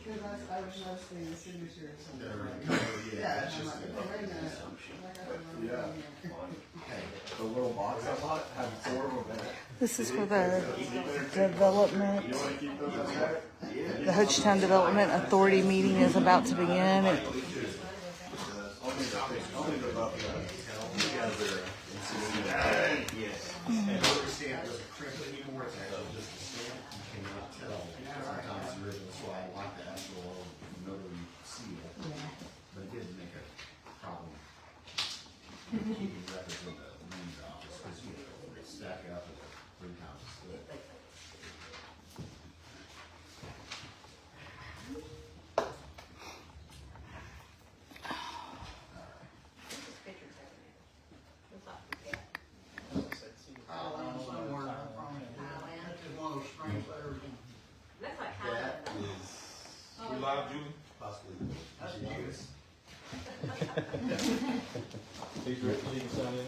Because I was noticing the signature or something. Yeah, it's I'm just like, an oh, wait a minute. assumption. I got the wrong Yeah. thing here. Hey, the little box I bought had 4 of them in it. This is for the development. You wanna keep those in there? The Hochtown Development Authority meeting is about to begin. Only the above together. Yes. And whoever stamp doesn't print anymore, it's actually just a stamp. You cannot tell. Sometimes it's original, so I like the actual notary seal. But it did make a problem keeping records in the main office, because you know, they stack up at 3 times as good. Somewhere I promise you. That's just one of those strange letters. That's like That Highland. is You live, Julie? possibly. That's Judas. Please, Rick, you can sign in.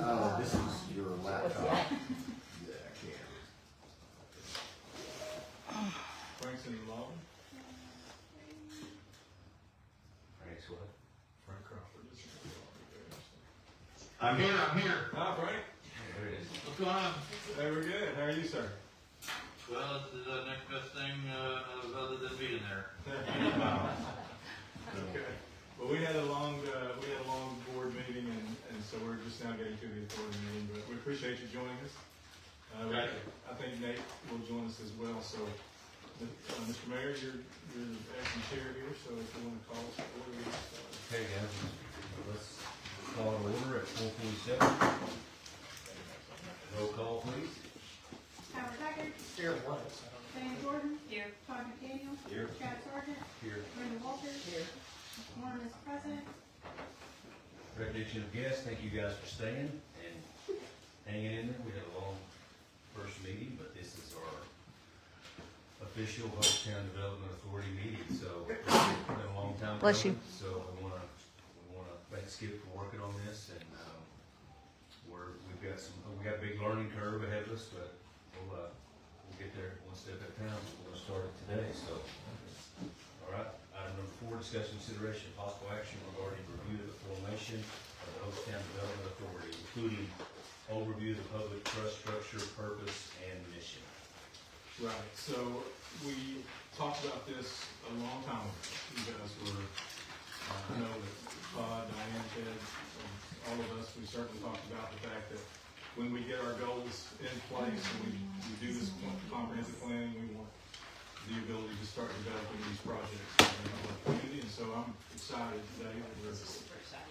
Oh, this is your laptop. Yeah, I can't. Frank's in the lobby. Thanks, what? Frank Crawford is in the lobby there. I'm here. Hi, Frank. There it is. What's going on? Hey, we're good. How are you, sir? Well, this is the next best thing, other than being there. Okay. Well, we had a long board meeting, and so we're just now getting to the authority meeting, but we appreciate you joining us. I think Nate will join us as well, so, Mr. Mayor, you're acting chair here, so if you want to call us to order, we'll start. Okay, guys, let's call to order at 4:47. Roll call, please. Howard Haggard. Here, what? Diane Jordan. Here. Todd McDaniel. Here. Chad Sargent. Here. Brenda Walters. Here. Warren is present. Recognition of guests, thank you guys for staying and hanging in there. We had a long first meeting, but this is our official Hochtown Development Authority meeting, so it's been a long time Bless you. coming. So we wanna thank Skip for working on this, and, we got a big learning curve ahead of us, but we'll get there one step at a time. We're gonna start it today, so. All right, item number 4, discussion, consideration, of possible action regarding review of the formation of the Hochtown Development Authority, including overview of the public trust structure, purpose, and mission. Right, so we talked about this a long time ago. You guys were, I know that Todd, Diane, Ted, all of us, we certainly talked about the fact that when we get our goals in place and we do this comprehensive planning, we want the ability to start developing these projects in our community. And so I'm excited today.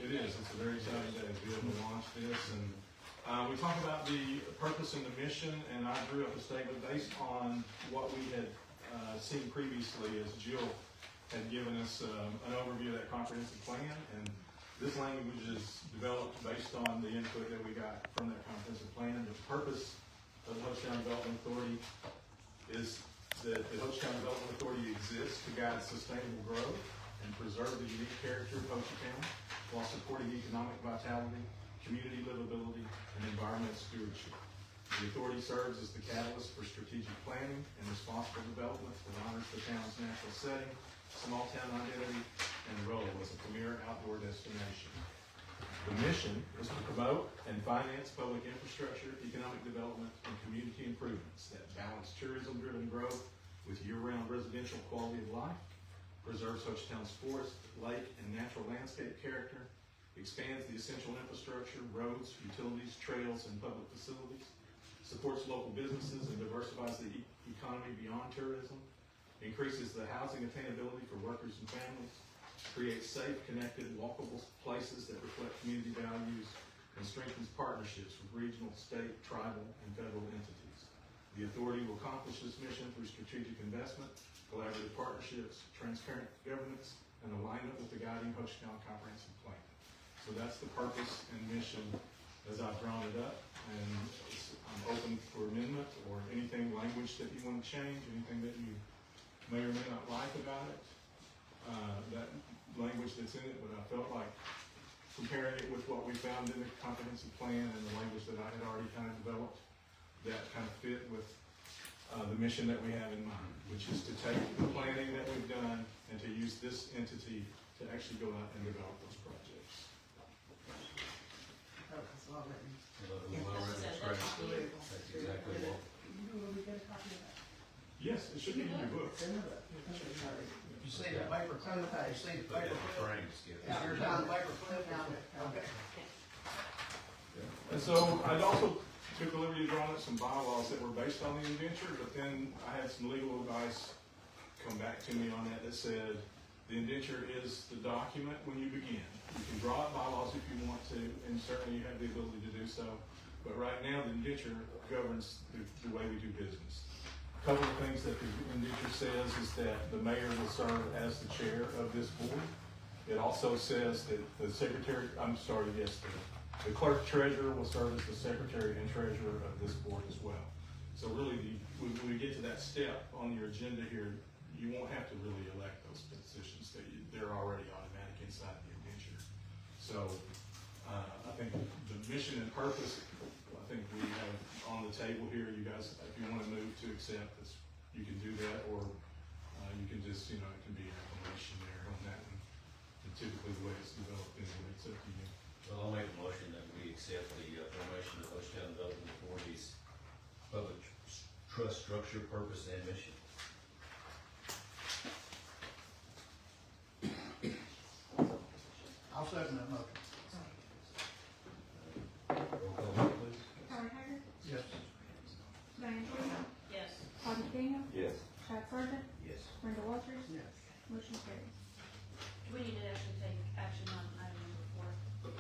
It is, it's a very exciting day to be able to launch this. And we talked about the purpose and the mission, and I drew up a statement based on what we had seen previously as Jill had given us an overview of that comprehensive plan. And this language is developed based on the input that we got from that comprehensive plan. And the purpose of the Hochtown Development Authority is that the Hochtown Development Authority exists to guide sustainable growth and preserve the unique character of Hochtown while supporting economic vitality, community livability, and environmental stewardship. The authority serves as the catalyst for strategic planning and responsible development that honors the town's natural setting, small town identity, and role as a premier outdoor destination. The mission is to promote and finance public infrastructure, economic development, and community improvements that balance tourism-driven growth with year-round residential quality of life, preserves Hochtown's forest, lake, and natural landscape character, expands the essential infrastructure, roads, utilities, trails, and public facilities, supports local businesses and diversifies the economy beyond tourism, increases the housing attainability for workers and families, creates safe, connected, walkable places that reflect community values, and strengthens partnerships with regional, state, tribal, and federal entities. The authority will accomplish this mission through strategic investment, collaborative partnerships, transparent governance, and alignment with the guiding Hochtown Comprehensive Plan. So that's the purpose and mission as I've drawn it up, and I'm open for amendment or anything, language that you want to change, anything that you may or may not like about it. That language that's in it, but I felt like comparing it with what we found in the comprehensive plan and the language that I had already kind of developed, that kind of fit with the mission that we have in mind, which is to take the planning that we've done and to use this entity to actually go out and develop those projects. That's all written. That's exactly what. Will we get a copy of that? Yes, it should be in your book. It's in the book. Okay. You see the paper clip, you see the paper clip? Frames, Is yours on the paper clip? Okay. And so I'd also took the liberty of drawing up some bylaws that were based on the indenture, but then I had some legal advice come back to me on that said, the indenture is the document when you begin. You can draw up bylaws if you want to, and certainly you have the ability to do so. But right now, the indenture governs the way we do business. A couple of things that the indenture says is that the mayor will serve as the chair of this board. It also says that the clerk treasurer will serve as the secretary and treasurer of this board as well. So really, when we get to that step on your agenda here, you won't have to really elect those positions. They're already automatic inside the indenture. So I think the mission and purpose, I think we have on the table here. You guys, if you want to move to accept this, you can do that, or you can just, it can be an affirmation there on that one. And typically the way it's developed anyway, it's up to you. Well, I'll make a motion that we accept the formation of Hochtown Development Authority's public trust structure, purpose, and mission. I'll second that motion. Roll call vote, please. Howard Haggard. Yes. Diane Jordan. Yes. Todd McDaniel. Yes. Chad Sargent. Yes. Brenda Walters. Yes. Motion carries. We need to actually take action on item number 4.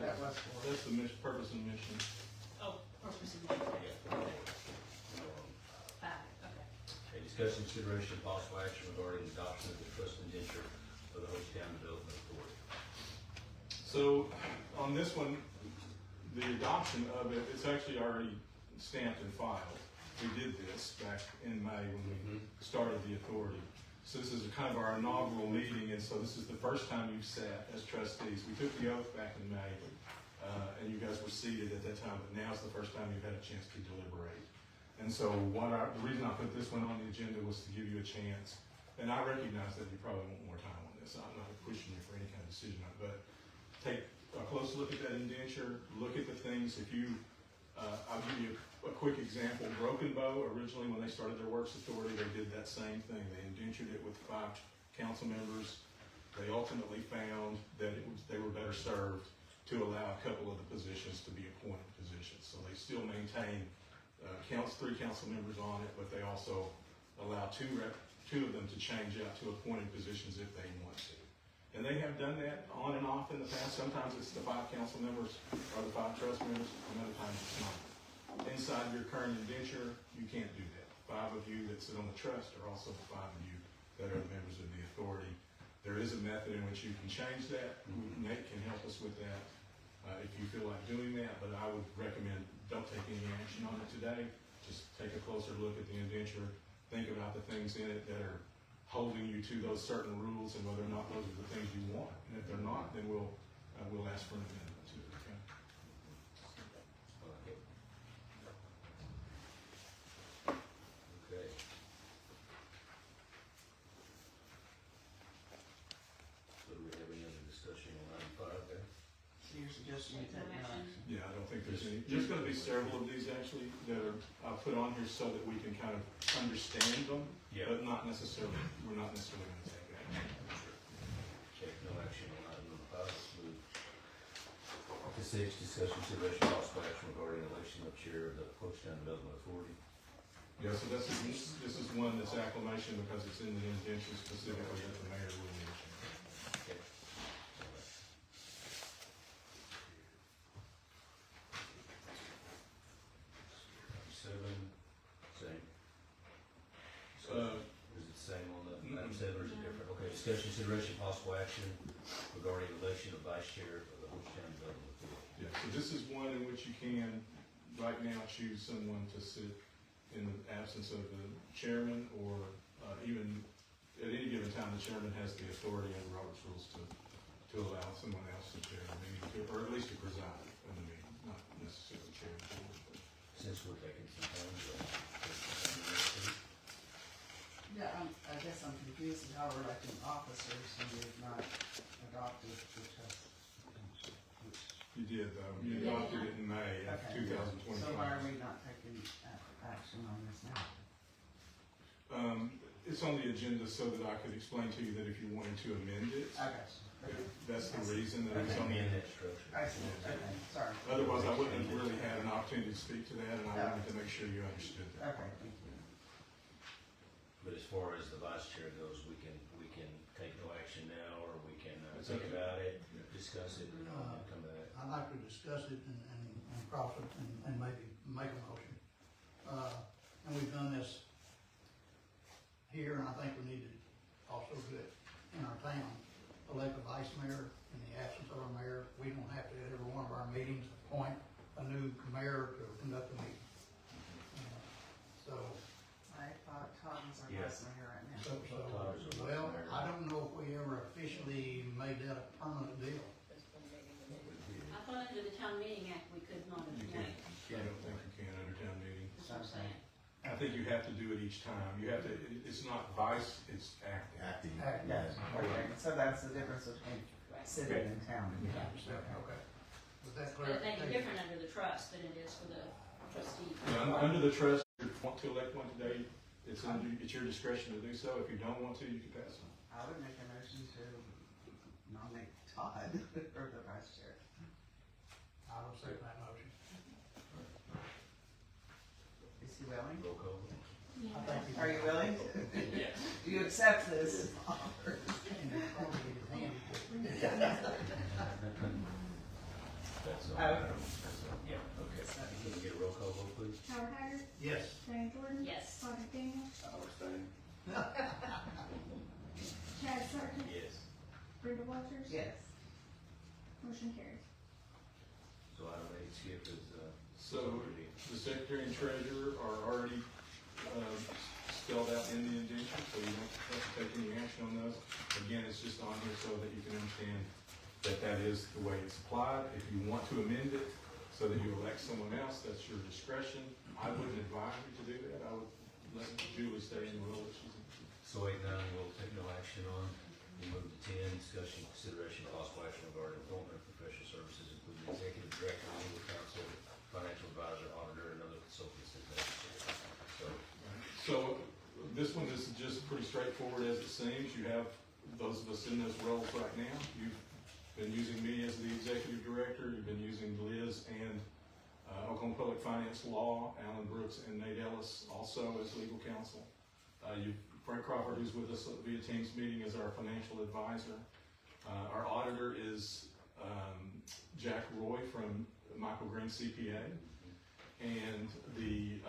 That was That's the mission, purpose and mission. Oh, purpose and mission. Okay. Okay. A discussion, consideration, and possible action regarding the adoption of the trust indenture for the Hochtown Development Authority. So on this one, the adoption of it, it's actually already stamped and filed. We did this back in May when we started the authority. So this is kind of our inaugural meeting, and so this is the first time you've sat as trustees. We took the oath back in May, and you guys were seated at that time, but now's the first time you've had a chance to deliberate. And so the reason I put this one on the agenda was to give you a chance, and I recognize that you probably want more time on this. I'm not pushing you for any kind of decision, but take a close look at that indenture, look at the things. I'll give you a quick example. Broken Bow, originally when they started their works authority, they did that same thing. They indentured it with 5 council members. They ultimately found that they were better served to allow a couple of the positions to be appointed positions. So they still maintain 3 council members on it, but they also allow two of them to change out to appointed positions if they want to. And they have done that on and off in the past. Sometimes it's the 5 council members or the 5 trust members, and other times it's not. Inside your current indenture, you can't do that. 5 of you that sit on the trust are also the 5 of you that are the members of the authority. There is a method in which you can change that. Nate can help us with that if you feel like doing that, but I would recommend don't take any action on it today. Just take a closer look at the indenture, think about the things in it that are holding you to those certain rules and whether or not those are the things you want. And if they're not, then we'll ask for an amendment to it, okay? Okay. So do we have any other discussion on item 5 there? You're suggesting we take no action? Yeah, I don't think there's any, there's gonna be several of these actually that I'll put on here so that we can kind of understand them, Yeah. but we're not necessarily gonna take action. Take no action on item number 5. Let's move to 6, discussion, consideration, possible action regarding election of chair of the Hochtown Development Authority. Yeah, so this is one this acclamation because it's in the indenture specifically that the mayor will mention. Okay. Seven, same. Is it the same on the, item seven, or is it different? Okay, discussion, consideration, possible action regarding election of vice chair of the Hochtown Development Board. Yeah, so this is one in which you can, right now, choose someone to sit in the absence of the chairman, or even at any given time, the chairman has the authority under Robert's rules to allow someone else to chair the meeting, or at least to preside in the meeting, not necessarily chair the board. Since we're taking some time, I guess I'm confused with how we're electing officers and we've not adopted the test. You did, though. You Yeah. adopted it in May of Okay. 2025. So why are we not taking action on this now? It's on the agenda so that I could explain to you that if you wanted to amend it, I got you. Okay. that's the reason that it's on the in agenda. that structure. I see, okay, sorry. Otherwise, I wouldn't have really had an opportunity to speak to that, and I wanted to make sure you understood that. Okay, thank you. But as far as the vice chair goes, we can take no action now, or we can It's think okay. about it, discuss it, and come back. I'd like to discuss it and cross it and maybe make a motion. And we've done this here, and I think we need to also do it in our town. Elect a vice mayor in the absence of our mayor. We don't have to at every one of our meetings appoint a new mayor to conduct the meeting. So, I thought Todd was our Yeah. vice mayor right now. Todd is our vice well, mayor. I don't know if we ever officially made that a permanent deal. I thought under the town meeting act, we could not You appoint. can't, I don't think you can under town meeting. That's what I'm saying. I think you have to do it each time. You have to, it's not vice, it's acting. Acting. Yes, okay, so that's the difference between sitting in town and being. Okay. With that But it may be clarification. different under the trust than it is for the trustee. Under the trust, if you want to elect one today, it's your discretion to do so. If you don't want to, you can pass it. I would make a motion to nominate Todd for the vice chair. I will second that motion. Is he willing? Roll call. I think he- Are you willing? Yes. Do you accept this offer? And it's probably his hand. That's all. Okay. Yeah, okay. Can we get a roll call vote, please? Howard Haggard, Yes. Diane Jordan. Yes. Todd McDaniel, I'll abstain. Chad Sargent, Yes. Brenda Walters. Yes. Motion carries. So item eight, Skip, is, So the secretary and treasurer are already spelled out in the indenture, so you don't have to take any action on those. Again, it's just on here so that you can understand that that is the way it's applied. If you want to amend it so that you elect someone else, that's your discretion. I wouldn't advise you to do that. I would let Julie stay in the role that she's in. so 8-9, we'll take no action on. We move to 10, discussion, consideration, possible action regarding appointment of professional services, including executive director, legal counsel, financial advisor, auditor, and other consultants as necessary. So this one is just pretty straightforward as it seems. You have those of us in those roles right now. You've been using me as the executive director. You've been using Liz and Oklahoma Public Finance Law, Alan Brooks and Nate Ellis also as legal counsel. Frank Crawford, who's with us via Teams meeting, is our financial advisor. Our auditor is Jack Roy from Michael Green CPA. And the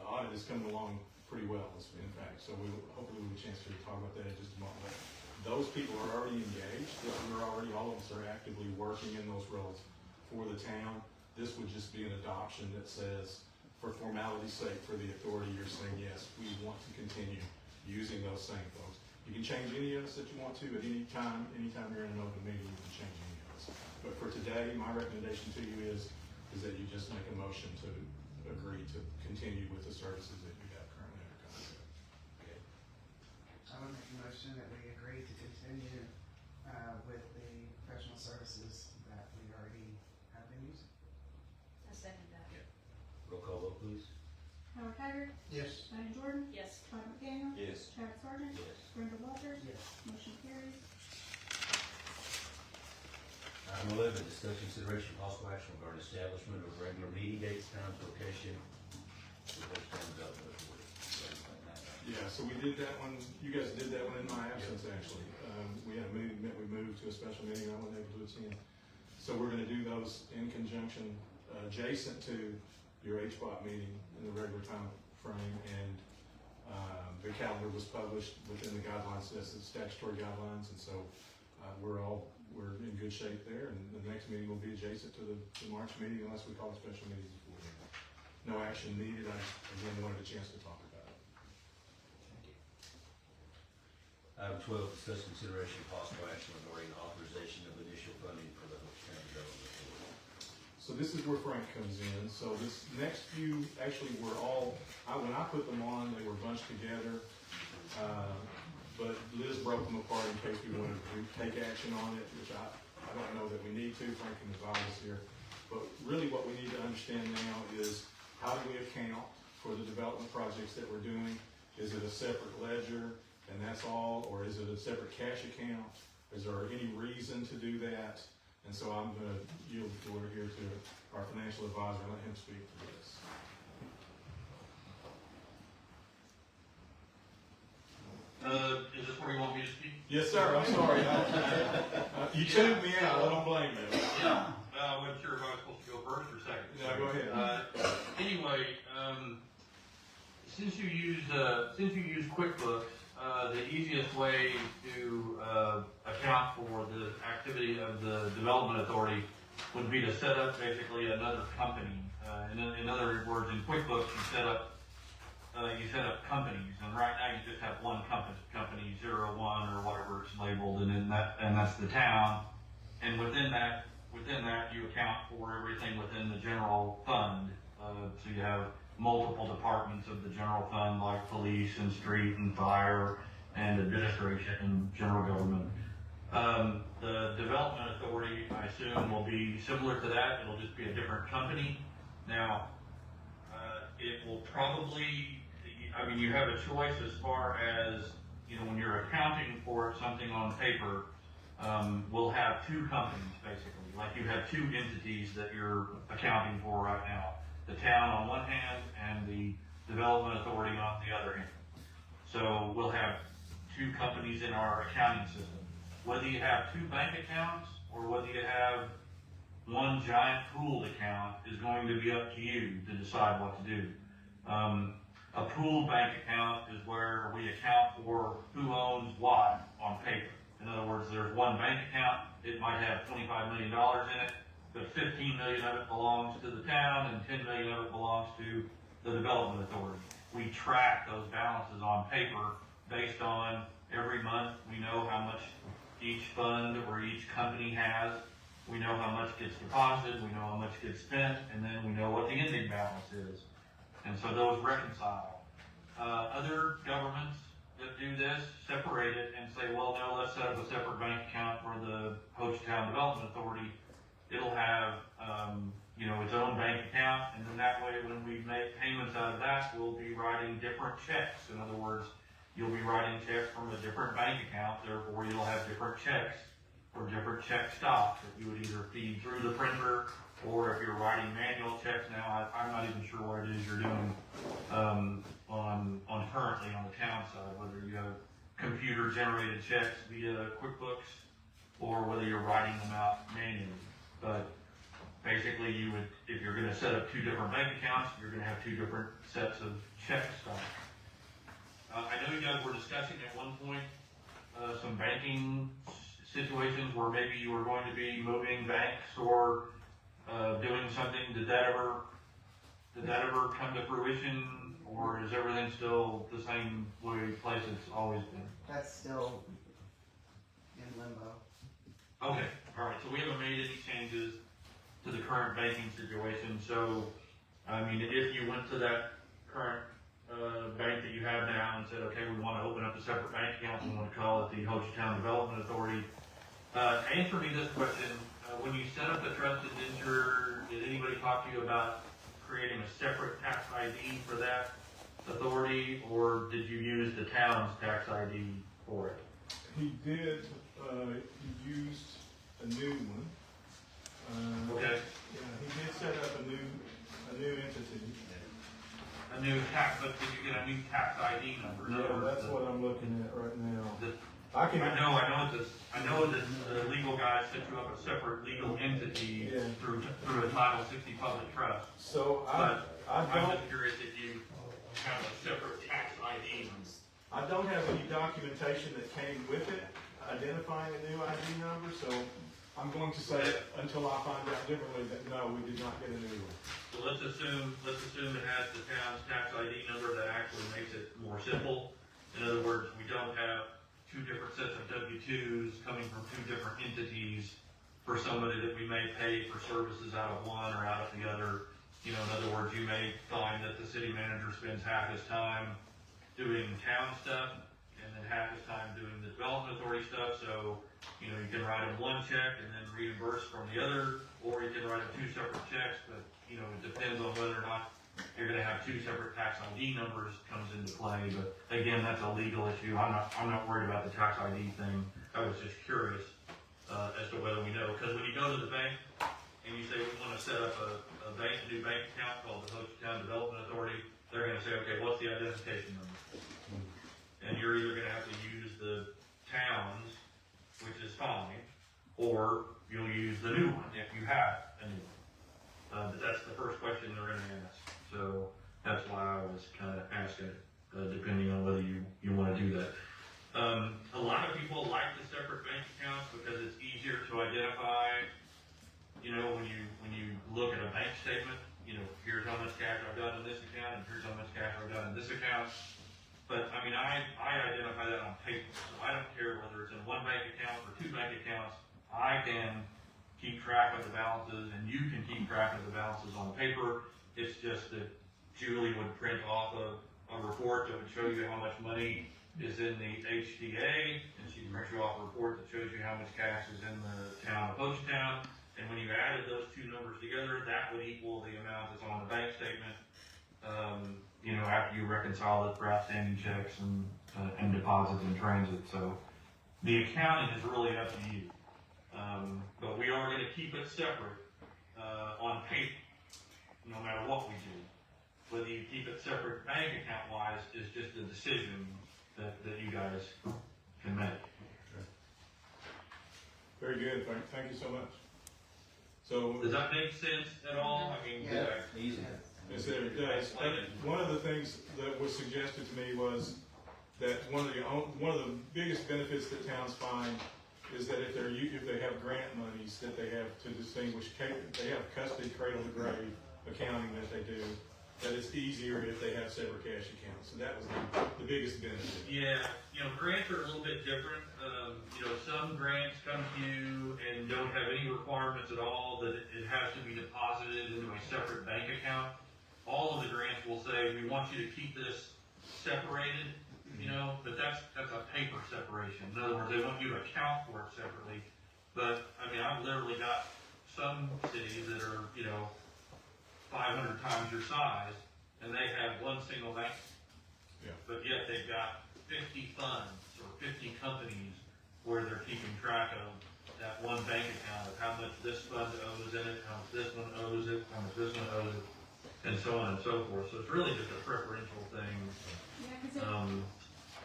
audit is coming along pretty well, in fact, so hopefully we'll have a chance to talk about that in just a moment. Those people are already engaged, all of us are actively working in those roles for the town. This would just be an adoption that says, for formality's sake, for the authority, you're saying, yes, we want to continue using those same folks. You can change any of us that you want to at any time you're in an open meeting, you can change any of us. But for today, my recommendation to you is that you just make a motion to agree to continue with the services that you have currently under contract. Okay. I would make a motion that we agree to continue with the professional services that we already have been using. I second that. Roll call vote, please. Howard Haggard, Yes. Diane Jordan, Yes. Todd McDaniel, Yes. Chad Sargent, Yes. Brenda Walters. Yes. Motion carries. Item 11, discussion, consideration, possible action regarding establishment of regular meeting dates, times, location, for Hochtown Development Authority. So, so we did that one, you guys did that one in my absence, actually. We had a meeting that we moved to a special meeting, I wasn't able to attend. So we're gonna do those in conjunction, adjacent to your HBoT meeting in the regular time frame, and, the calendar was published within the guidelines, that's the statutory guidelines, and so, we're in good shape there, and the next meeting will be adjacent to the March meeting unless we call a special meeting before then. No action needed, I, again, wanted a chance to talk about it. Item 12, discuss consideration of possible action regarding authorization of initial funding for the Hope County Development Authority. So this is where Frank comes in. So this next few, actually, were all, when I put them on, they were bunched together. But Liz broke them apart in case we wanted to take action on it, which I don't know that we need to. Frank can advise us here. But really what we need to understand now is how do we account for the development projects that we're doing? Is it a separate ledger and that's all, or is it a separate cash account? Is there any reason to do that? And so I'm gonna yield the floor here to our financial advisor, and let him speak to this. Is this where you want me to speak? Yes, sir, I'm sorry. You tuned me out, I don't blame you. Yeah, I wasn't sure if I was supposed to go first or second. Yeah, go ahead. Anyway, since you use QuickBooks, the easiest way to account for the activity of the development authority would be to set up basically another company. In other words, in QuickBooks, you set up companies, and right now you just have one company 01 or whatever it's labeled, and that's the town. And within that you account for everything within the general fund. So you have multiple departments of the general fund, like police and street and fire and administration and general government. The development authority, I assume, will be similar to that. It'll just be a different company. Now, it will probably, you have a choice as far as, when you're accounting for something on paper, we'll have two companies, basically. Like you have two entities that you're accounting for right now. The town on one hand and the development authority on the other hand. So we'll have two companies in our accounting system. Whether you have two bank accounts or whether you have one giant pooled account is going to be up to you to decide what to do. A pooled bank account is where we account for who owns what on paper. In other words, there's one bank account, it might have $25 million in it, but 15 million of it belongs to the town and 10 million of it belongs to the development authority. We track those balances on paper based on every month. We know how much each fund or each company has. We know how much gets deposited, we know how much gets spent, and then we know what the ending balance is. And so those reconcile. Other governments that do this separate it and say, well, no, let's set up a separate bank account for the Hochtown Development Authority. It'll have, its own bank account, and then that way when we make payments out of that, we'll be writing different checks. In other words, you'll be writing checks from a different bank account, therefore you'll have different checks or different check stocks that you would either feed through the printer, or if you're writing manual checks now, I'm not even sure what it is you're doing on currently on the town side, whether you have computer generated checks via QuickBooks or whether you're writing them out manually. But basically you would, if you're going to set up two different bank accounts, you're going to have two different sets of check stocks. I know you guys were discussing at one point some banking situations where maybe you were going to be moving banks or doing something. Did that ever come to fruition, or is everything still the same place it's always been? That's still in limbo. Okay, all right. So we haven't made any changes to the current banking situation. So, if you went to that current bank that you have now and said, okay, we want to open up a separate bank account, we want to call it the Hochtown Development Authority. Answer me this question. When you set up the trust indenture, did anybody talk to you about creating a separate tax ID for that authority, or did you use the town's tax ID for it? He did, he used a new one. Okay. Yeah, he did set up a new entity. a new tax, but did you get a new tax ID number? Yeah, that's what I'm looking at right now. The- I can, I know that the legal guys set you up a separate legal entity Yeah. through a Title 60 public trust. so But I I'm don't, just curious if you have a separate tax ID. I don't have any documentation that came with it identifying a new ID number, so I'm going to say, until I find out differently, that no, we did not get a new one. So let's assume it has the town's tax ID number. That actually makes it more simple. In other words, we don't have two different sets of W-2s coming from two different entities for somebody that we may pay for services out of one or out of the other. You know, in other words, you may find that the city manager spends half his time doing town stuff and then half his time doing the development authority stuff. So, you know, you can write him one check and then reimburse from the other, or you can write him two separate checks, but, you know, it depends on whether or not you're gonna have two separate tax ID numbers comes into play. But again, that's a legal issue. I'm not worried about the tax ID thing. I was just curious, as to whether we know, because when you go to the bank and you say we wanna set up a new bank account called the Hochtown Development Authority, they're gonna say, okay, what's the identification number? And you're either gonna have to use the town's, which is fine, or you'll use the new one if you have a new one. But that's the first question they're gonna ask. So that's why I was kinda asking, depending on whether you wanna do that. A lot of people like the separate bank accounts because it's easier to identify, you know, when you look at a bank statement, you know, here's how much cash I've got in this account, and here's how much cash I've got in this account. But, I mean, I identify that on paper, so I don't care whether it's in one bank account or two bank accounts. I can keep track of the balances, and you can keep track of the balances on paper. It's just that Julie would print off a report that would show you how much money is in the HDA, and she'd print you off a report that shows you how much cash is in the town of Hochtown. And when you added those two numbers together, that would equal the amount that's on the bank statement, you know, after you reconcile it for outstanding checks and deposits in transit. So the accounting is really up to you. But we are gonna keep it separate, on paper, no matter what we do. Whether you keep it separate bank account wise is just a decision that you guys can make. Very good, thank you so much. So, Does that make sense at all? I mean, Yeah. Easy. yes, it does. One of the things that was suggested to me was that one of the biggest benefits that towns find is that if they have grant monies that they have to distinguish, they have custody cradle to grave accounting that they do, that it's easier if they have separate cash accounts. So that was the biggest benefit. yeah, you know, grants are a little bit different. You know, some grants come to you and don't have any requirements at all that it has to be deposited into a separate bank account. All of the grants will say, we want you to keep this separated, you know, but that's a paper separation. In other words, they want you to account for it separately. But, I mean, I've literally got some cities that are, you know, 500 times your size, and they have one single bank. Yeah. But yet they've got 50 funds or 50 companies where they're keeping track of that one bank account of how much this fund owes in it, how much this one owes it, how much this one owes it, and so on and so forth. So it's really just a preferential thing. Yeah, because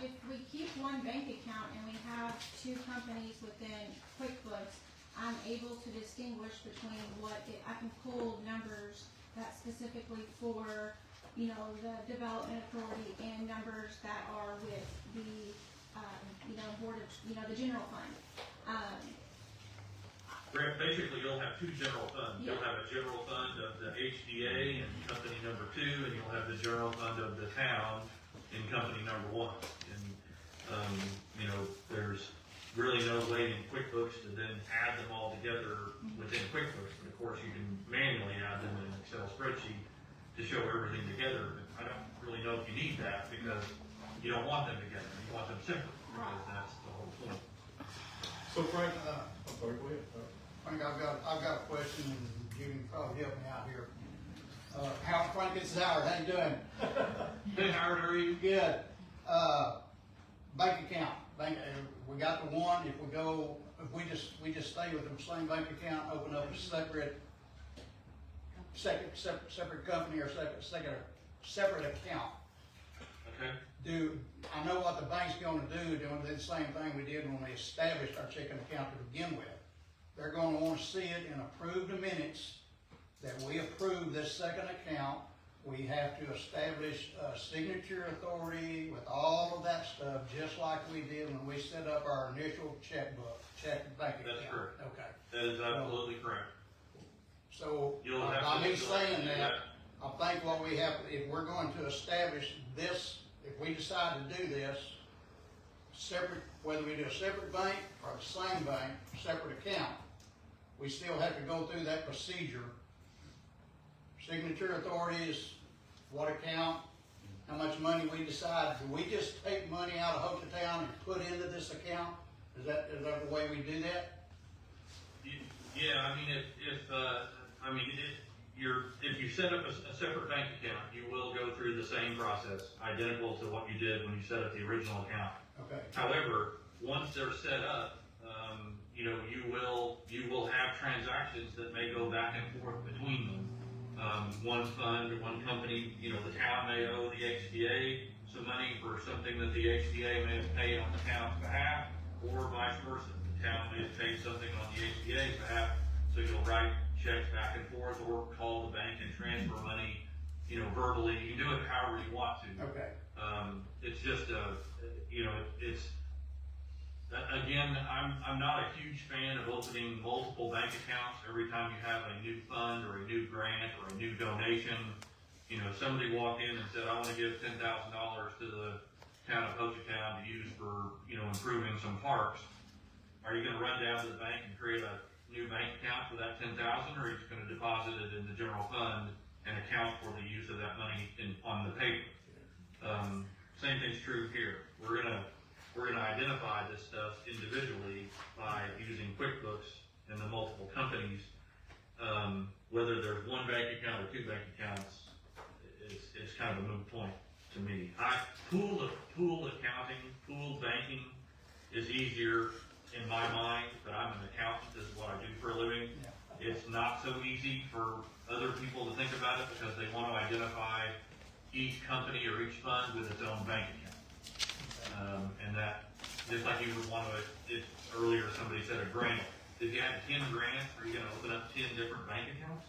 if we keep one bank account and we have two companies within QuickBooks, I'm able to distinguish between I can pull numbers that specifically for, you know, the development authority and numbers that are with the, you know, board of, you know, the general fund. Basically, you'll have two general funds. You'll Yeah. have a general fund of the HDA and company number 2, and you'll have the general fund of the town in company number 1. And, you know, there's really no way in QuickBooks to then add them all together within QuickBooks. But of course, you can manually add them in an Excel spreadsheet to show everything together. But I don't really know if you need that because you don't want them together. You want them separate because that's the whole point. So Frank, I'm sorry, go ahead. Frank, I've got a question, and you can probably help me out here. Frank, it's Howard, how you doing? Hey, Howard, how are you? Good. Bank account, we got the one, if we just stay with the same bank account, open up a separate company or separate account. Okay, I know what the bank's gonna do, they're gonna do the same thing we did when we established our checking account to begin with. They're gonna wanna see it in approved minutes that we approve this second account. We have to establish a signature authority with all of that stuff, just like we did when we set up our initial bank account. That's correct. Okay, that is absolutely correct. so, You'll have by to me saying do that, I think what we have, if we're going to establish this, if we decide to do this, separate, whether we do a separate bank or the same bank, separate account, we still have to go through that procedure. Signature authorities, what account, how much money we decide. Do we just take money out of Hochatown and put into this account? Is that the way we do that? Yeah, I mean, if you set up a separate bank account, you will go through the same process, identical to what you did when you set up the original account. Okay. However, once they're set up, you will have transactions that may go back and forth between them. One fund, one company, the town may owe the HBA some money for something that the HBA may have paid on the town's behalf, or vice versa. The town may have paid something on the HBA's behalf, so you'll write checks back and forth, or call the bank and transfer money, verbally. You can do it however you want to. Okay. It's just again, I'm not a huge fan of opening multiple bank accounts every time you have a new fund or a new grant or a new donation. Somebody walked in and said, I want to give $10,000 to the town of Hochatown to use for, improving some parks. Are you gonna run down to the bank and create a new bank account for that $10,000, or are you just gonna deposit it in the general fund and account for the use of that money on the paper? Same thing's true here. We're gonna identify this stuff individually by using QuickBooks and the multiple companies. Whether there's one bank account or two bank accounts, it's kind of a moot point to me. Pooled accounting, pooled banking is easier in my mind, but I'm an accountant. This is what I do for a living. It's not so easy for other people to think about it, because they want to identify each company or each fund with its own bank account. And that, just like you would want to, if earlier somebody said a grant, if you had 10 grants, are you going to open up 10 different bank accounts?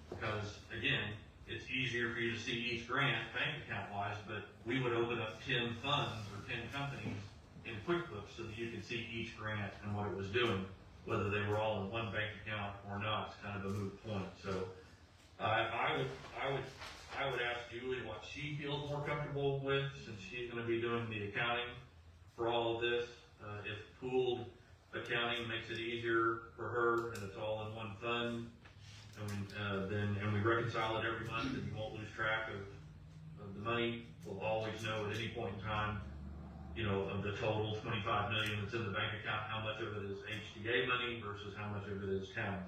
Because again, it's easier for you to see each grant bank account wise, but we would open up 10 funds or 10 companies in QuickBooks so that you could see each grant and what it was doing, whether they were all in one bank account or not. It's kind of a moot point. So I would ask Julie what she feels more comfortable with, since she's going to be doing the accounting for all of this. If pooled accounting makes it easier for her and it's all in one fund, and we reconcile it every month, and you won't lose track of the money. We'll always know at any point in time, of the total 25 million that's in the bank account, how much of it is HDA money versus how much of it is town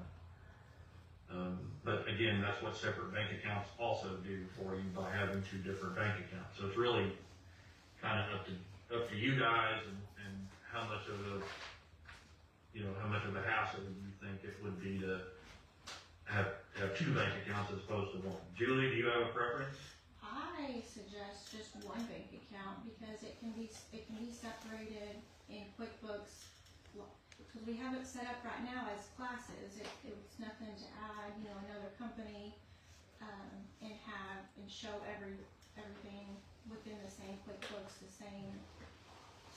money. But again, that's what separate bank accounts also do for you by having two different bank accounts. So it's really kind of up to you guys and how much of a hassle you think it would be to have two bank accounts as opposed to one. Julie, do you have a preference? I suggest just one bank account, because it can be separated in QuickBooks, because we have it set up right now as classes. It's nothing to add, another company, and show everything within the same QuickBooks, the same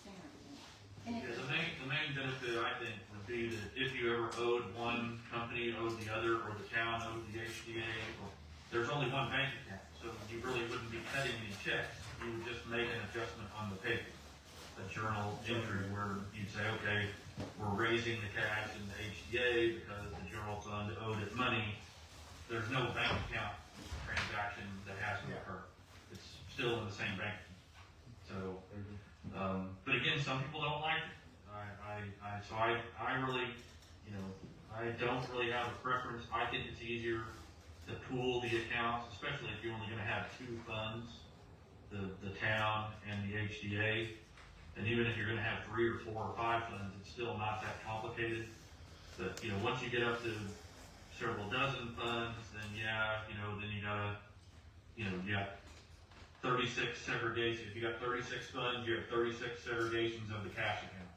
everything. And Yeah, the main benefit, I think, would be that if you ever owed one company, owed the other, or the town owed the HDA, there's only one bank account, so you really wouldn't be cutting any checks. You would just make an adjustment on the paper, a journal entry where you'd say, okay, we're raising the cash in the HDA because the general fund owed it money. There's no bank account transaction that has to occur. It's still in the same bank account. So, but again, some people don't like it. I really, I don't really have a preference. I think it's easier to pool the accounts, especially if you're only going to have two funds, the town and the HDA. And even if you're going to have 3 or 4 or 5 funds, it's still not that complicated. But once you get up to several dozen funds, then then you gotta you know, you got 36 segregation, if you got 36 funds, you have 36 segregations of the cash account.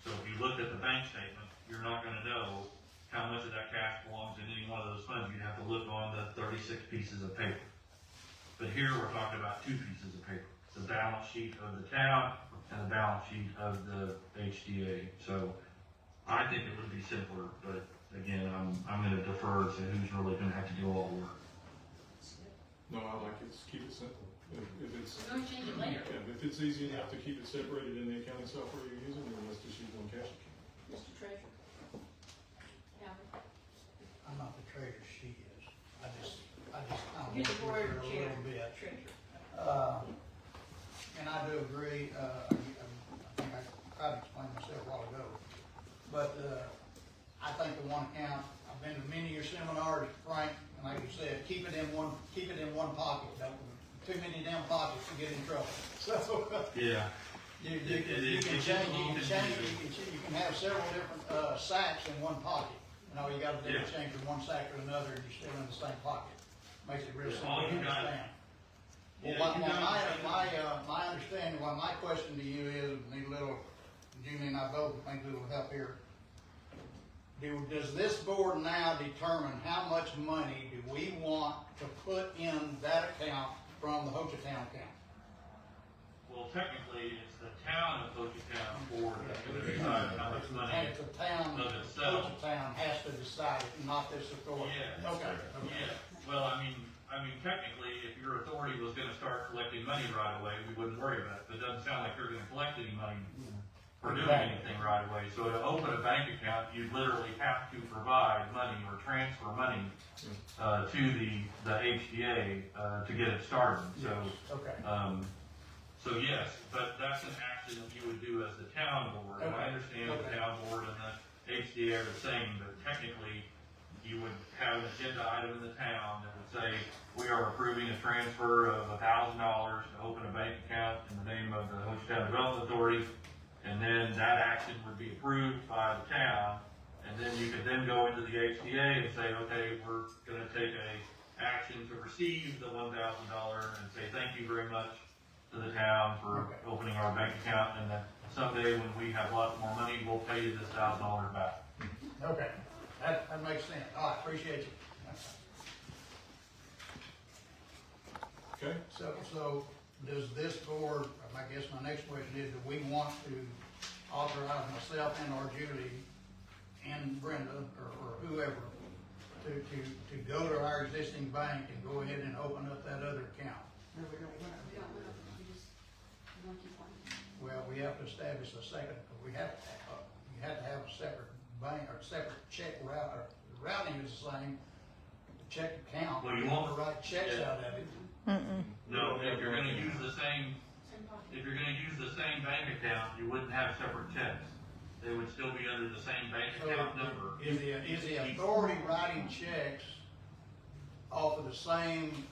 So if you looked at the bank statement, you're not gonna know how much of that cash belongs in any one of those funds. You'd have to look on the 36 pieces of paper. But here we're talking about 2 pieces of paper, the balance sheet of the town and the balance sheet of the HDA. So I think it would be simpler, but again, I'm gonna defer to who's really gonna have to do all the work. No, I like it, keep it simple. If it's, We're gonna change it later. yeah, if it's easy enough to keep it separated in the accounting software you're using, then let's just use one cash account. Mr. Treasurer. Albert. I'm not the treasurer, she is. I just kind of. You're the board a chair, little bit. treasurer. And I do agree, I think I tried to explain myself a while ago, but, I think the one account, I've been to many of your seminars, Frank, and like you said, keep it in one pocket, don't, too many damn pockets, you get in trouble. So, Yeah. you can have several different, sacks in one pocket, and all you gotta do is Yeah. change from one sack to another, and you're still in the same pocket. Makes it real Yeah, simple all to you got- understand. Yeah, Well, you got- my understanding, my question to you is, need a little, Julie and I both need a little help here. Does this board now determine how much money do we want to put in that account from the Hochatown account? Well, technically, it's the town of Hochatown board that's gonna decide how much And money. it's the town, Of itself. Hochatown has to decide, not this authority. Yeah. Okay. Yeah, well, I mean, technically, if your authority was gonna start collecting money right away, we wouldn't worry about it. But it doesn't sound like you're gonna collect any money or doing Exactly. anything right away. So to open a bank account, you literally have to provide money or transfer money, to the HDA, to get it started. So, Okay. So yes, but that's an action that you would do as the town board. And I Okay. understand the Okay. town board and the HDA are the same, but technically, you would have an agenda item in the town that would say, we are approving a transfer of $1,000 to open a bank account in the name of the Hochatown Development Authority. And then that action would be approved by the town. And then you could then go into the HDA and say, okay, we're gonna take a action to receive the $1,000 and say, thank you very much to the town for Okay. opening our bank account. And then someday when we have lots more money, we'll pay you this $1,000 back. Okay, that makes sense. All right, appreciate you. Okay? So does this board, I guess my next question is, do we want to authorize myself and or Julie and Brenda or whoever to go to our existing bank and go ahead and open up that other account? No, we don't want We don't want to, we want to keep one. Well, we have to establish a second, we have, you have to have a separate bank or separate check route, or the routing is the same, the check account. Well, you want won't- to write checks yeah. out of it. No, if you're gonna use the same, Same pocket. if you're gonna use the same bank account, you wouldn't have separate checks. They would still be under the same bank So account number. is the authority writing checks off of the same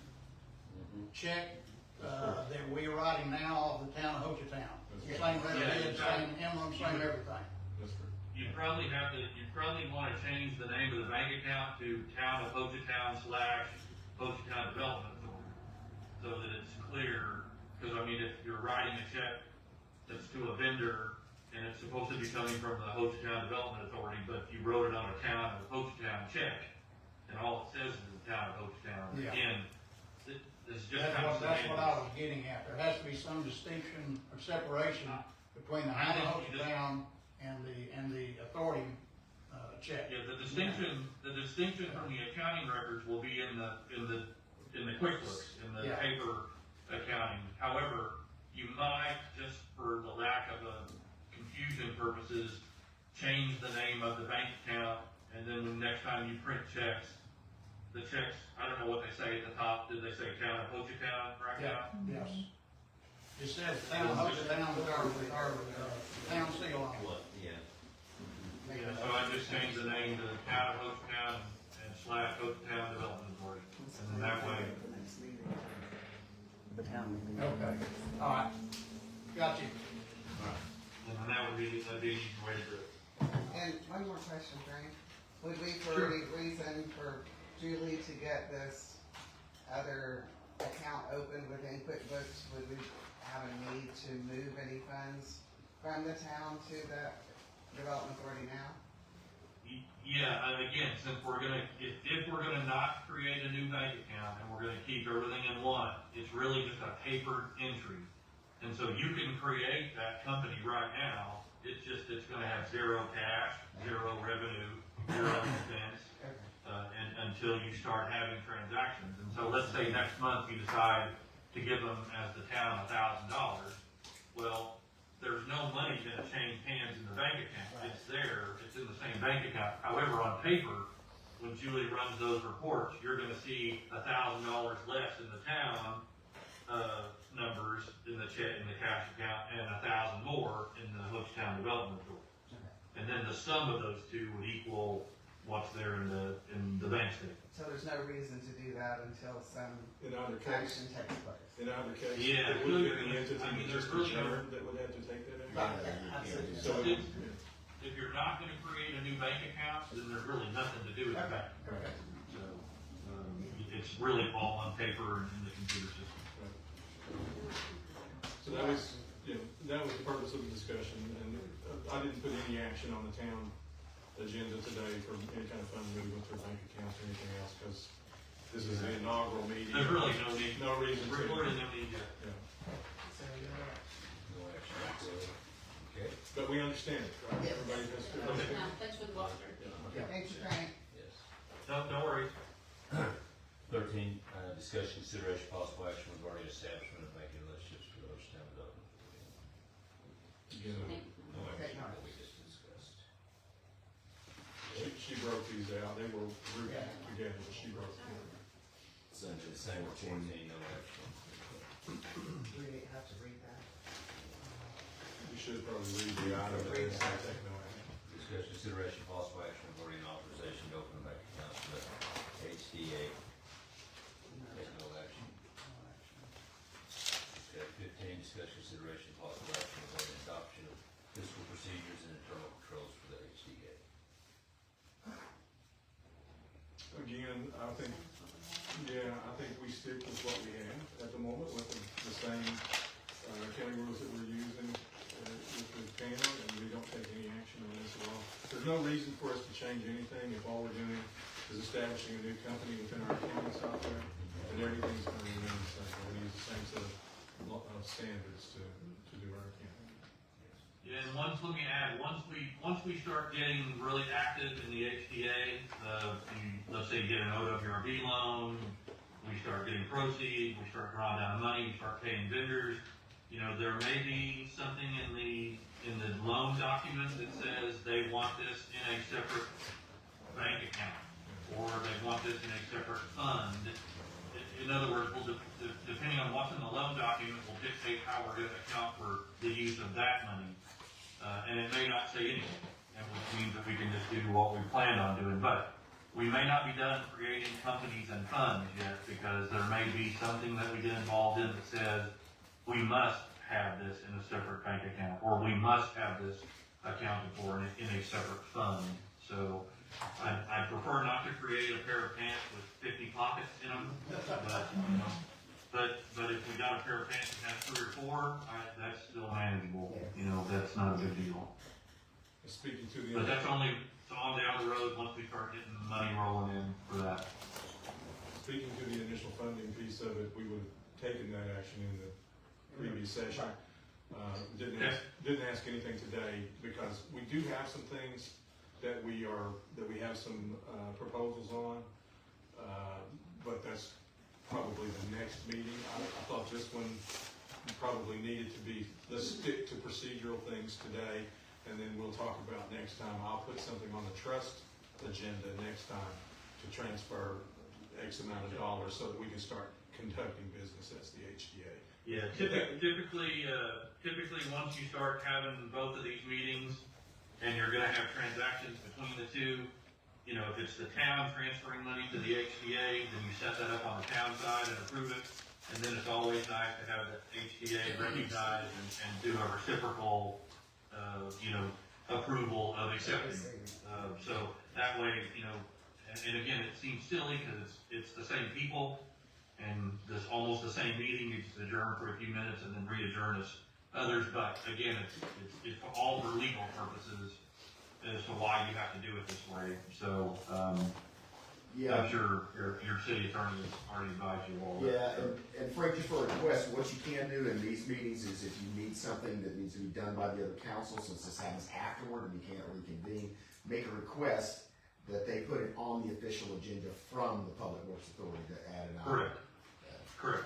check, that we're writing now off the town of Hochatown? That's Same right. letterhead, Yeah, same emblem, same everything. That's correct. You probably wanna change the name of the bank account to Town of Hochatown / Hochatown Development Authority. So that it's clear, cause I mean, if you're writing a check that's to a vendor and it's supposed to be coming from the Hochatown Development Authority, but you wrote it on a Town of Hochatown check, and all it says is the Town of Hochatown. Yeah. Again, it's just That's kind of what I semantics. was getting at. There has to be some distinction or separation between the I town of think you just- Hochatown and the authority, check. Yeah, the distinction from the accounting records will be in the QuickBooks, in the Yeah. paper accounting. However, you might, just for the lack of confusion purposes, change the name of the bank account, and then when next time you print checks, the checks, I don't know what they say at the top, did they say Town of Hochatown right now? Yes. It says town of Hochatown with our town seal on it. What, yeah. Yeah, so I just changed the name to Town of Hochatown and / Hochatown Development Authority, and then that way, the next meeting. The town meeting. Okay, all right. Got you. and then that'd be an easy way to do it. And one more question, Frank. Would we, for any reason, for Julie to get this other account opened within QuickBooks, would we have a need to move any funds from the town to the development authority now? Yeah, and again, since we're gonna, if we're gonna not create a new bank account and we're gonna keep everything in one, it's really just a paper entry. And so you can create that company right now, it's gonna have zero cash, zero revenue, zero expense, and until you start having transactions. And so let's say next month you decide to give them as the town $1,000. Well, there's no money gonna change hands in the bank account. It's there, it's in the same bank account. However, on paper, when Julie runs those reports, you're gonna see $1,000 less in the town, numbers in the cash account and 1,000 more in the Hochtown Development Authority. And then the sum of those two would equal what's there in the bank statement. So there's no reason to do that until some In either case, action takes place. in either case, Yeah, it would be the entity I mean, that just there's really no- adjourned that would have to take that action. Right, absolutely. So, If- If you're not gonna create a new bank account, then there's really nothing to do with the Okay, bank. okay. So, it's really all on paper and in the computer system. So that was, that was the purpose of the discussion, and I didn't put any action on the town agenda today for any kind of fund movement or bank accounts or anything else, because this is the inaugural meeting. There's really no need. No reason to. Really no need yet. Yeah. So you're right. No action, okay, But we understand it, right? Yes. Everybody has to. Thanks for the walkthrough. okay. Thanks, Frank. Yes. Don't worry. 13, discussion, consideration, possible action regarding establishment of banking relationships for the Hochtown Development Authority. No action, that we just discussed. She broke these out, they were grouped together, but she broke them. Same, same 14, no action. Do we have to read that? You should probably read the item and then say take no action. Discussion, consideration, possible action regarding authorization to open a bank account for the HDA. Take no action. Okay, 15, discussion, consideration, possible action regarding adoption of fiscal procedures and internal controls for the HDA. Again, I think we stick with what we have at the moment, with the same, accounting rules that we're using, with the panel, and we don't take any action on this at all. There's no reason for us to change anything if all we're doing is establishing a new company within our accounting software, and everything's gonna remain the same. We use the same set of standards to do our accounting. Yeah, and let me add, once we start getting really active in the HDA, let's say you get an OWRB loan, we start getting proceeds, we start drawing down money, we start paying vendors, there may be something in the loan document that says they want this in a separate bank account, or they want this in a separate fund. In other words, depending on what's in the loan document, will dictate how we're gonna account for the use of that money. And it may not say anything, and which means that we can just do what we planned on doing, but we may not be done creating companies and funds yet, because there may be something that we get involved in that says, we must have this in a separate bank account, or we must have this accounted for in a separate fund. So, I prefer not to create a pair of pants with 50 pockets in them, but if we got a pair of pants that has 3 or 4, that's still manageable. That's not a big deal. Speaking to the. But that's only on down the road once we start getting the money rolling in for that. Speaking to the initial funding piece of it, we would have taken that action in the previous session. Didn't ask anything today, because we do have some things that we have some proposals on, but that's probably the next meeting. I thought this one probably needed to be, let's stick to procedural things today, and then we'll talk about next time. I'll put something on the trust agenda next time to transfer X amount of dollars so that we can start conducting business as the HDA. Yeah, typically, once you start having both of these meetings, and you're gonna have transactions between the two, if it's the town transferring money to the HDA, then you set that up on the town side and approve it. And then it's always nice to have the HDA recognize and do a reciprocal, approval of accepting. So that way, and again, it seems silly because it's the same people, and this, almost the same meeting, you just adjourn for a few minutes and then re-adjourn as others, but again, it's for all for legal purposes as to why you have to do it this way, so, Yeah. I'm sure your city attorney has already advised you all. Yeah, and Frank, just for a request, what you can do in these meetings is if you need something that needs to be done by the other council, since this happens afterward and we can't reconvene, make a request that they put it on the official agenda from the Public Works Authority to add it on. Correct. Correct.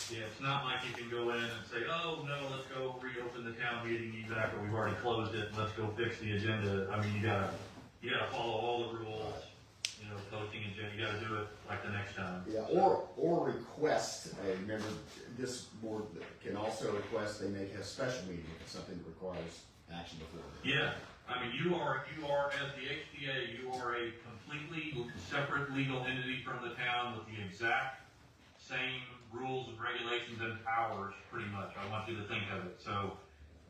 Yeah, it's not like you can go in and say, oh, no, let's go reopen the town meeting even after we've already closed it, let's go fix the agenda. I mean, you gotta follow all the rules, you know, posting agenda, you gotta do it like the next time. Yeah, or request, remember, this board can also request they make a special meeting if it's something that requires action before. Yeah, I mean, you are, as the HBA, you are a completely separate legal entity from the town with the exact same rules and regulations and powers, pretty much. I want you to think of it. So,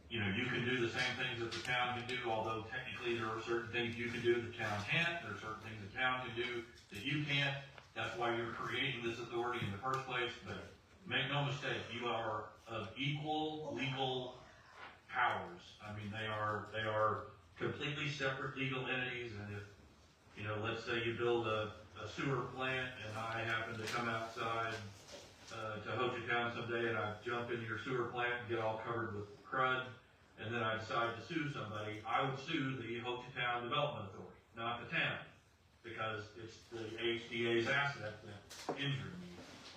you know, you can do the same things that the town can do, although technically there are certain things you can do the town can't. There are certain things the town can do that you can't. That's why you're creating this authority in the first place. But make no mistake, you are of equal legal powers. I mean, they are completely separate legal entities. And if, you know, let's say you build a sewer plant and I happen to come outside to Ho Chi Town someday and I jump into your sewer plant and get all covered with crud, and then I decide to sue somebody, I would sue the Ho Chi Town Development Authority, not the town, because it's the HDA's asset that injured me.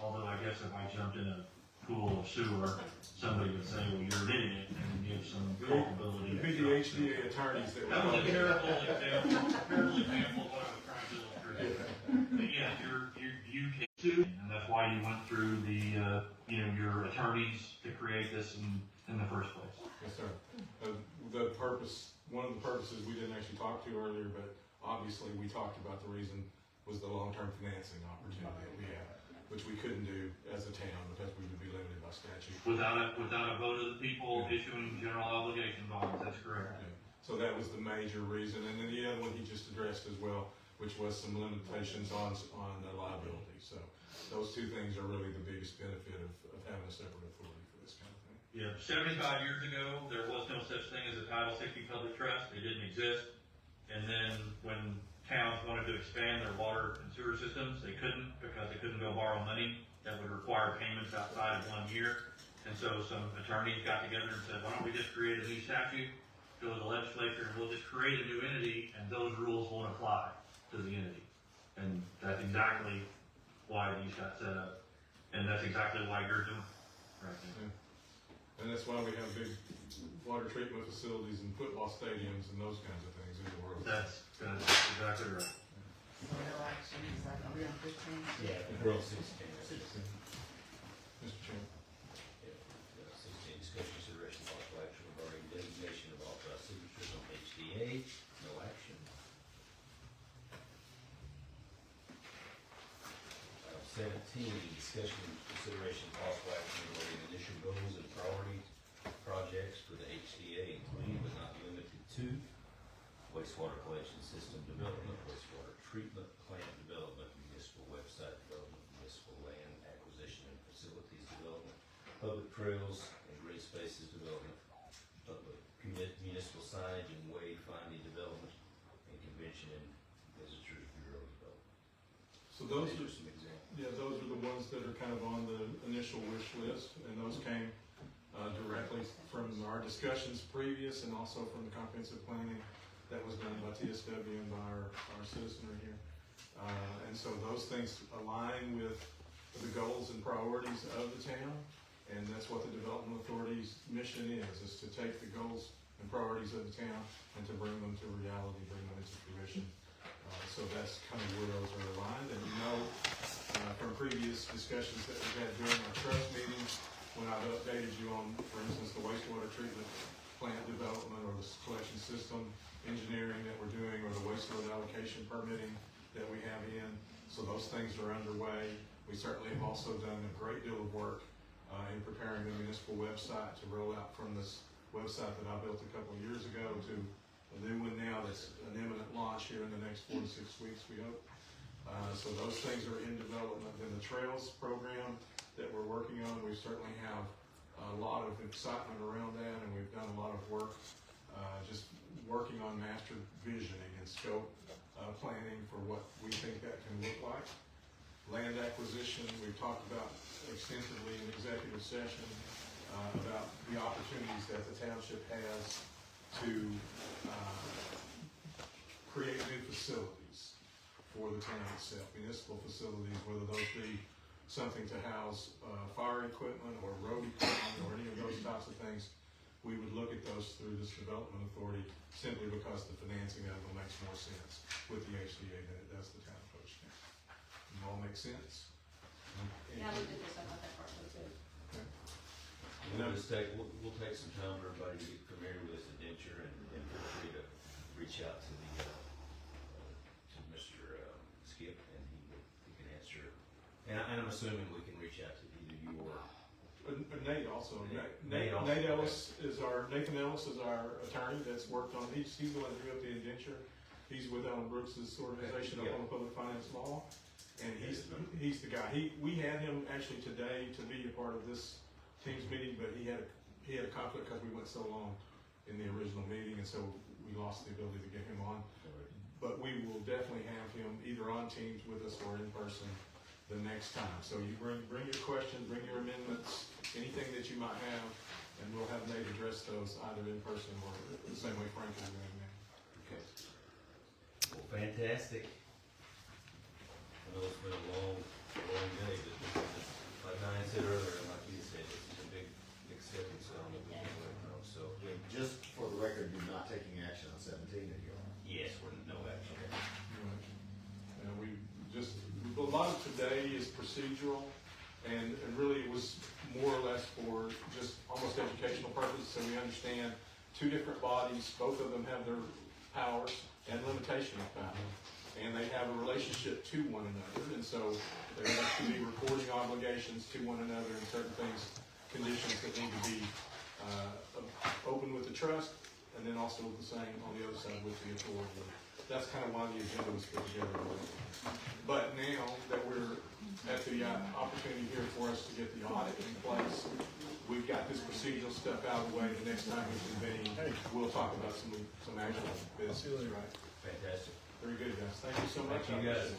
Although I guess if I jumped in a pool of sewer, somebody would say, well, you're an idiot, and give some culpability. It'd be the HDA attorneys that That was a would. terrible example of what I was trying to illustrate. But yeah, you can sue, and that's why you went through the, you know, your attorneys to create this in the first place. Yes, sir. One of the purposes we didn't actually talk to earlier, but obviously we talked about the reason was the long-term financing opportunity that we have, which we couldn't do as a town because we would be limited by statute. Without a vote of the people issuing general obligation bonds, that's correct. Yeah. So that was the major reason, and then the other one he just addressed as well, which was some limitations on the liability. So those two things are really the biggest benefit of having a separate authority for this kind of thing. Yeah, 75 years ago, there was no such thing as a Title 60 public trust. They didn't exist. And then when towns wanted to expand their water and sewer systems, they couldn't because they couldn't go borrow money that would require payments outside of 1 year. And so some attorneys got together and said, why don't we just create a new statute, go to the legislature, and we'll just create a new entity, and those rules won't apply to the entity. And that's exactly why these got set up. And that's exactly why you're doing it right now. And that's why we have big water treatment facilities and football stadiums and those kinds of things in the world. That's exactly right. So no action, is that gonna be on 15? Yeah, the girl 16. Mr. Chairman. 16, discussion consideration possible action regarding designation of authorized signatures on HDA. No action. Item 17, discussion consideration possible action regarding initial goals and priorities projects for the HDA, including but not limited to wastewater collection system development, wastewater treatment plant development, municipal website development, municipal land acquisition and facilities development, public trails and green spaces development, public municipal signage and wayfinding development, and convention and visitors bureau development. So those These are, are some examples. yeah, those are the ones that are kind of on the initial wish list, and those came directly from our discussions previous and also from the comprehensive planning that was done by TSW and by our citizenry here. And so those things align with the goals and priorities of the town, and that's what the Development Authority's mission is to take the goals and priorities of the town and to bring them to reality, bring them into fruition. So that's kind of where those are aligned, and you know, from previous discussions that we had during our trust meetings, when I've updated you on, for instance, the wastewater treatment plant development or the collection system engineering that we're doing, or the waste load allocation permitting that we have in. So those things are underway. We certainly have also done a great deal of work in preparing the municipal website to roll out from this website that I built a couple of years ago to a new one now that's an imminent launch here in the next 4 to 6 weeks, we hope. So those things are in development. And the trails program that we're working on, we certainly have a lot of excitement around that, and we've done a lot of work, just working on master visioning and scope planning for what we think that can look like. Land acquisition, we've talked about extensively in executive session about the opportunities that the township has to create new facilities for the town itself, municipal facilities, whether those be something to house fire equipment or road equipment or any of those types of things. We would look at those through this development authority simply because the financing of them makes more sense with the HDA than it does the town of Hochtown. It all makes sense? Yeah, we did this, I thought that part was good. Okay. We'll take some time for everybody to get familiar with this indenture and feel free to reach out to to Mr. Skip and he can answer. And I'm assuming we can reach out to either you or. Nate also. Nate also. Nathan Ellis is our attorney that's worked on, he's the one that drew up the indenture. He's with Alan Brooks's organization up on the public finance law. And he's the guy. We had him actually today to be a part of this team's meeting, but he had a conflict because we went so long in the original meeting, and so we lost the ability to get him on. But we will definitely have him either on Teams with us or in person the next time. So you bring your questions, bring your amendments, anything that you might have, and we'll have Nate address those either in person or the same way Frank is doing now. Okay. Well, fantastic. I know it's been a long day, but like Diane said earlier, and like you said, this is a big stepping stone that we can work on, so. Just for the record, you're not taking action on 17 of your. Yes, we're no action. And we just, a lot of today is procedural, and really it was more or less for just almost educational purposes, so we understand two different bodies, both of them have their powers and limitation of power, and they have a relationship to one another, and so there has to be reporting obligations to one another and certain things, conditions that need to be open with the trust, and then also the same on the other side with the authority. That's kind of why the agenda was put together. But now that we're at the opportunity here for us to get the audit in place, we've got this procedural stuff out of the way. The next time we convene, we'll talk about some actual business, right? Fantastic. Very good, guys. Thank you so much. Thank you, guys.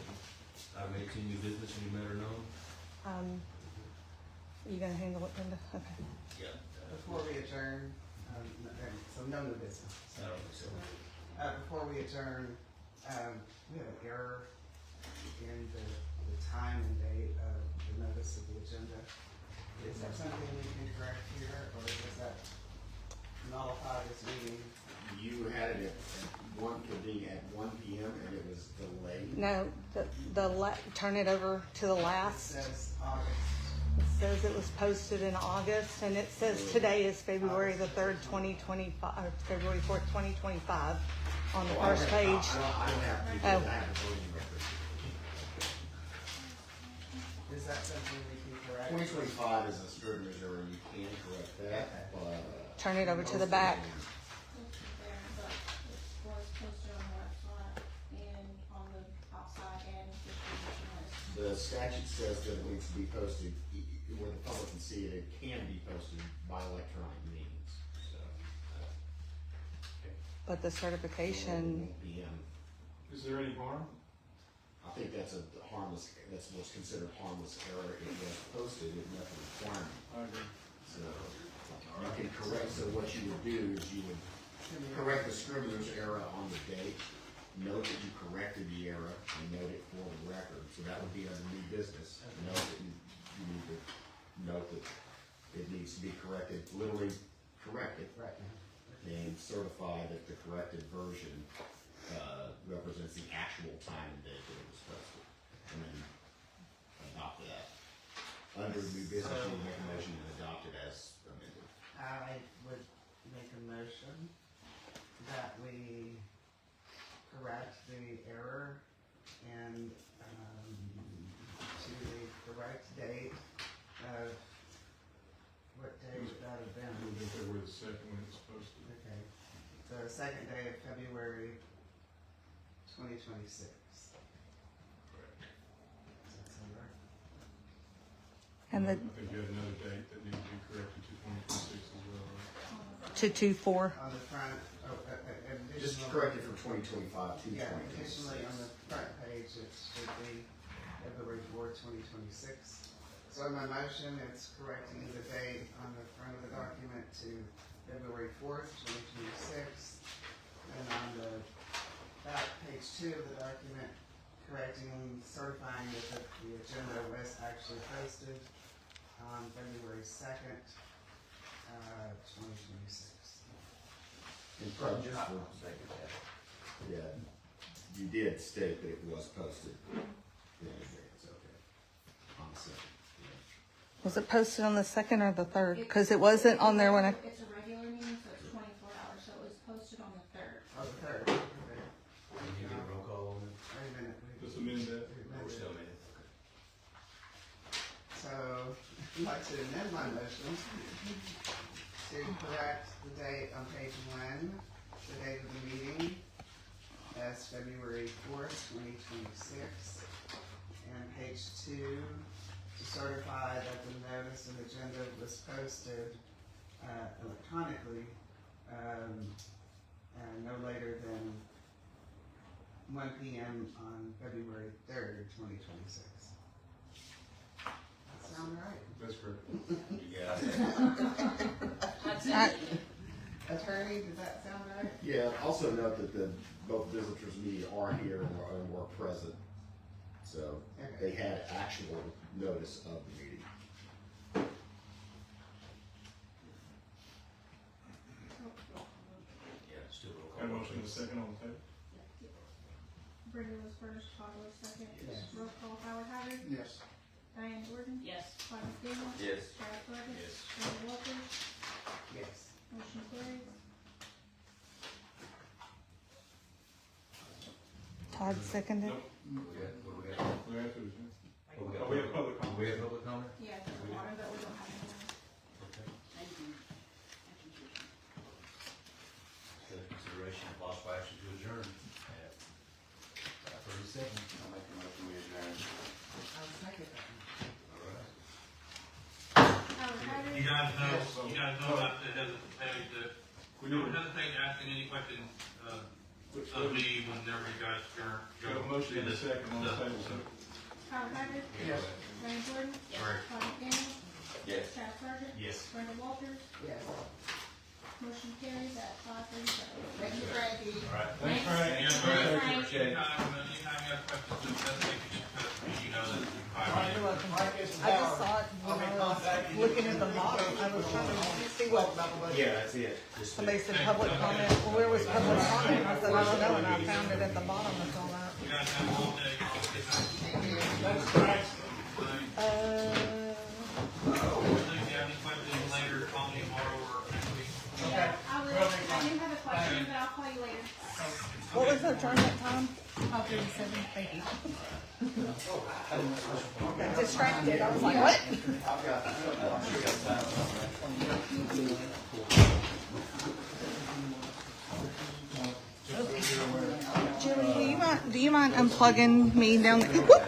I've made new business, any matter known? You gonna handle it, Brenda? Okay. Yeah. Before we adjourn, so no new business. I don't think so. Before we adjourn, we have an error in the time and date of the notice of the agenda. Is that something we can correct here, or does that nullify this meeting? You had it at convening at 1 PM and it was delayed. No, turn it over to the It last. says August. It says it was posted in August, and it says today is February the 3rd, 2025, or February 4th, 2025, on the first page. I don't have to do that. I have a voting record. Is that something we can correct? 2025 is a Scrivener's error, you can correct that, but. Turn it over to the back. There, but it was posted on the website and on the outside and distribution list. The statute says that it needs to be posted, where the public can see it, it can be posted by electronic means, so. But the certification, 1 PM. Is there any harm? I think that's a harmless, that's what's considered harmless error. It was posted, it met the requirement. I agree. So you can correct, so what you would do is you would correct the Scrivener's error on the date, note that you corrected the error, and note it for the record. So that would be under new business. Note that you need to note that it needs to be corrected, literally corrected, Right. and certify that the corrected version represents the actual time and date that it was posted, and then adopt that. Under new business, you would make a motion to adopt it as amended. I would make a motion that we correct the error and, to the correct date of, what day would that have I been? think they were the second when it's posted. Okay, so the second day of February 2026. Correct. And the, I think you had another date that needed to be corrected to 2026 as well, right? to 2/4. On the front, Just additional. correct it from 2025 to Yeah, 2026. additionally, on the front page, it should be February 4th, 2026. So in my motion, it's correcting the date on the front of the document to February 4th, 2026. And on the back, page 2 of the document, correcting, certifying that the agenda was actually posted on February 2nd, 2026. And probably just for, yeah, you did state that it was posted. Yeah, it's okay. On the second, yeah. Was it posted on the 2nd or the 3rd? Because it wasn't on there when I, It's a regular meeting, so it's 24 hours, so it was posted on the 3rd. Oh, the 3rd, okay. Can you get a roll call on it? Wait a minute. Just amend that. We're still in it. So, I'd like to amend my motion to correct the date on page 1, the date of the meeting, as February 4th, 2026. And page 2, to certify that the notice and agenda was posted electronically no later than 1 p.m. on February 3rd, 2026. That sound right? That's correct. Yeah. Attorney, does that sound right? Yeah, also note that both visitors media are here and were present. So they had actual notice of the meeting. Yeah, still roll Got a call. motion and a second on the table? Brenda was first, Todd was second. Yes. Roll call, Howard Haggard, Yes. Diane Jordan, Yes. Todd McDaniel. Yes. Chad Sargent. Yes. Brenda Walters, Yes. motion carries. Todd seconded. Nope. What do we got? We have to, What oh, we have public comment. We have public comment? Yeah, it's at the bottom, but we don't have any. Okay. Consideration of possible action to adjourn at 5:37. I'll make a motion we adjourn. I'll second that. All right. Howard Haggard. You guys know not to hesitate don't hesitate asking any questions, of me whenever you guys We have go. a motion and a through this second on the stuff. table, so. Howard Haggard. Yes. Diane Jordan. Yes. All right. Todd McDaniel. Yes. Chad Sargent. Yes. Brenda Walters, Yes. motion carries at 5:37. Thank you, Frankie. All right. Thanks, Frank. Yeah, Thanks, Brad. Frank. Appreciate it. Anytime you have questions, just hesitate to just touch me, you know that you can find me. You're welcome. I just saw it when I was looking at the bottom. I was trying to see what, Yeah, that's it. Just somebody said public comment. Well, where was public comment? I said, I don't know, and I found it at the bottom of all that. You guys have a whole day. Thank you. Uh, If you have any questions later, call me tomorrow or next week. Yeah, I will, I do have a question, but I'll call you later. what was the adjournment time? 5:37, thank you. Got distracted, I was like, what? Jerry, do you mind unplugging me down the, whoop,